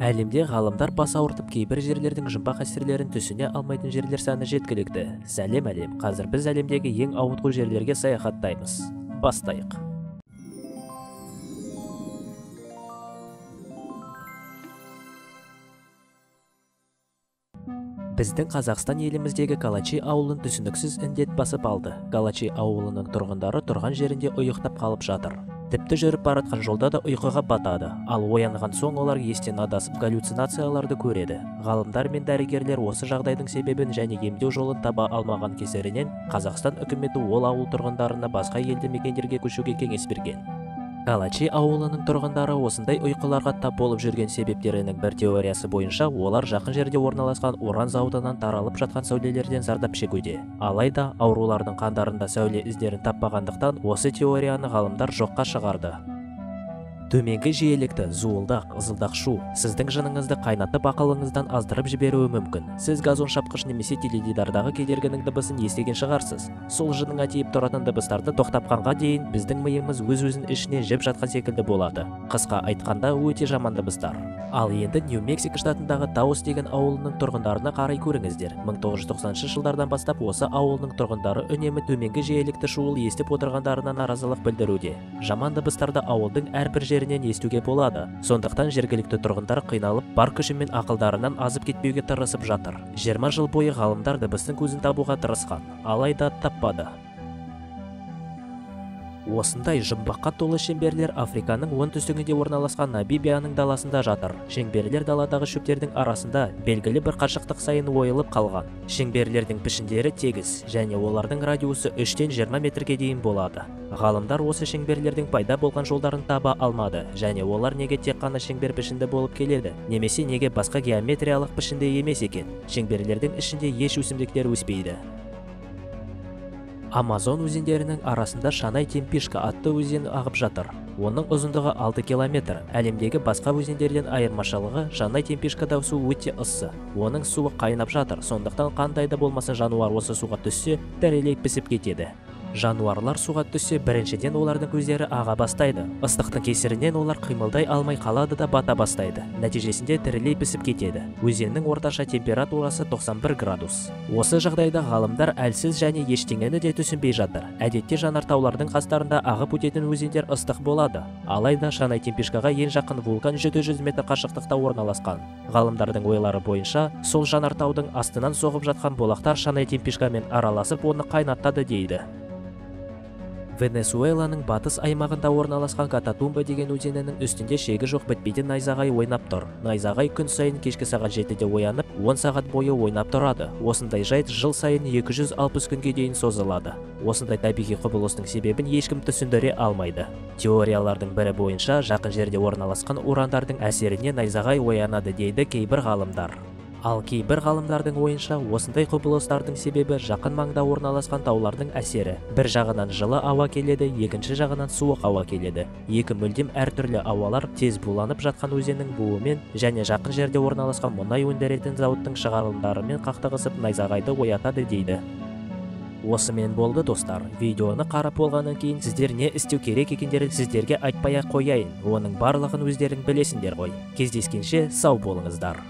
Әлемде ғалымдар бас ауыртып кейбір жерлердің жұмбақ әсерлерін түсіне алмайтын жерлер саны жеткілікті. Сәлем әлем, қазір біз әлемдегі ең ауытқу жерлерге саяхаттаймыз. Бастайық. Біздің Қазақстан еліміздегі Калачи ауылын түсініксіз індет басып алды. Калачи ауылының тұрғындары тұрған жерінде ұйықтап қалып жатыр. Тіпті жүріп баратқан жолда да ұйқыға батады. Ал оянған соң олар естен адасып галлюцинацияларды көреді. Ғалымдар мен дәрігерлер осы жағдайдың себебін және емдеу жолын таба алмаған кесірінен Қазақстан үкіметі ол ауыл тұрғындарына басқа елді мекендерге көшуге кеңес берген. Калачи ауылының тұрғындары осындай ұйқыларға тап болып жүрген себептерінің бір теориясы бойынша олар жақын жерде орналасқан уран зауытынан таралып жатқан сәулелерден зардап шегуде. Алайда аурулардың қандарында сәуле іздерін таппағандықтан осы теорияны ғалымдар жоққа шығарды. Төменгі жиілікті зуылдақ, ызылдақ шу сіздің жыныңызды қайнатып ақылыңыздан аздырып жіберуі мүмкін. Сіз газон шапқыш немесе теледидардағы кедергінің дыбысын естіген шығарсыз. Сол жыныңа тиіп тұратын дыбыстарды тоқтатқанға дейін біздің миымыз өз-өзін ішіне жеп жатқан секілді болады. Қысқа айтқанда өте жаман дыбыстар. Ал енді Нью-Мексико штатындағы Таус деген ауылының тұрғындарына қарай көріңіздер. 1990 жылдардан бастап осы ауылының тұрғындары үнемі төменгі жиілікті шуыл естіп отырғандарына наразылық білдіруде. Жаман дыбыстарды ауылдың әрбір жерінен естуге болады. Сондықтан жергілікті тұрғындар қиналып, бар күші мен ақылдарынан азып кетпеуге тырысып жатыр. 20 жыл бойы ғалымдар дыбыстың көзін табуға тырысқан, алайда таппады. Осындай жұмбаққа толы шеңберлер Африканың оңтүстігінде орналасқан Намибияның даласында жатыр. Шеңберлер даладағы шөптердің арасында белгілі бір қашықтық сайын ойылып қалған. Шеңберлердің пішіндері тегіс және олардың радиусы 3-тен 20 метрге дейін болады. Ғалымдар осы шеңберлердің пайда болған жолдарын таба алмады және олар неге тек қана шеңбер пішінді болып келеді, немесе неге басқа геометриялық пішінде емес екен. Шеңберлердің ішінде еш өсімдіктер өспейді. Амазон өзендерінің арасында Шанай Темпишка атты өзен ағып жатыр. Оның ұзындығы 6 километр. Әлемдегі басқа өзендерден айырмашылығы Шанай Темпишкада су өте ыссы. Оның суы қайнап жатыр, сондықтан қандай да болмаса жануар осы суға түссе, дірілей пісіп кетеді. Жануарлар суға түссе, біріншіден олардың көздері аға бастайды. Ыстықтың кесірінен олар қимылдай алмай қалады да бата бастайды. Нәтижесінде тірілей пісіп кетеді. Өзеннің орташа температурасы 91 градус. Осы жағдайда ғалымдар әлсіз және ештеңені де түсінбей жатыр. Әдетте жанартаулардың қастарында ағып өтетін өзендер ыстық болады. Алайда Шанай Темпишкаға ең жақын вулкан 700 метр қашықтықта орналасқан. Ғалымдардың ойлары бойынша, сол жанартаудың астынан соғып жатқан болақтар Шанай Темпишкамен араласып оны қайнатады дейді. Венесуэланың батыс аймағында орналасқан Кататумба деген өзенінің үстінде шегі жоқ бітпейтін найзағай ойнап тұр. Найзағай күн сайын кешкі сағат 7-де оянып, 10 сағат бойы ойнап тұрады. Осындай жайт жыл сайын 260 күнге дейін созылады. Осындай табиғи құбылыстың себебін ешкім түсіндіре алмайды. Теориялардың бірі бойынша жақын жерде орналасқан урандардың әсеріне найзағай оянады дейді кейбір ғалымдар. Ал кейбір ғалымдардың ойынша осындай құбылыстардың себебі жақын маңда орналасқан таулардың әсері. Бір жағынан жылы ауа келеді, екінші жағынан суық ауа келеді. Екі мүлдем әртүрлі ауалар тез буланып жатқан өзеннің буымен және жақын жерде орналасқан мұнай өндіретін зауыттың шығарылымдарымен қақтығысып найзағайды оятады дейді. Осымен болды достар. Видеоны қарап болғаннан кейін сіздер не істеу керек екендерін сіздерге айтпай-ақ қояйын. Оның барлығын өздерің білесіңдер ғой. Кездескенше сау болыңыздар.